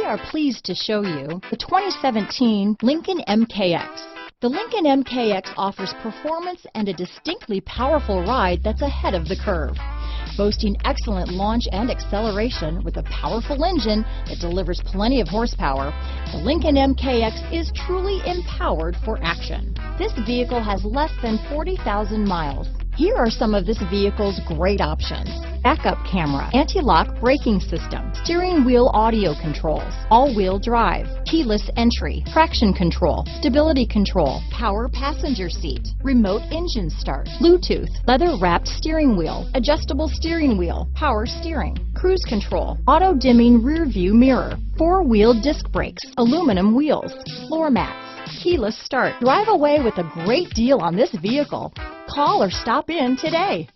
are pleased to show you the 2017 Lincoln MKX. The Lincoln MKX offers performance and a distinctly powerful ride that's ahead of the curve. Boasting excellent launch and acceleration with a powerful engine that delivers plenty of horsepower, the Lincoln MKX is truly empowered for action. This vehicle has less than 40,000 miles. Here are some of this vehicle's great options: backup camera, anti-lock braking system, steering wheel audio controls, all-wheel drive, keyless entry, traction control, stability control, power passenger seat, remote engine start, Bluetooth, leather-wrapped steering wheel, adjustable steering wheel, power steering, cruise control, auto-dimming rear-view mirror, four-wheel disc brakes, aluminum wheels, floor mats, keyless start. Drive away with a great deal on this vehicle. Call or stop in today.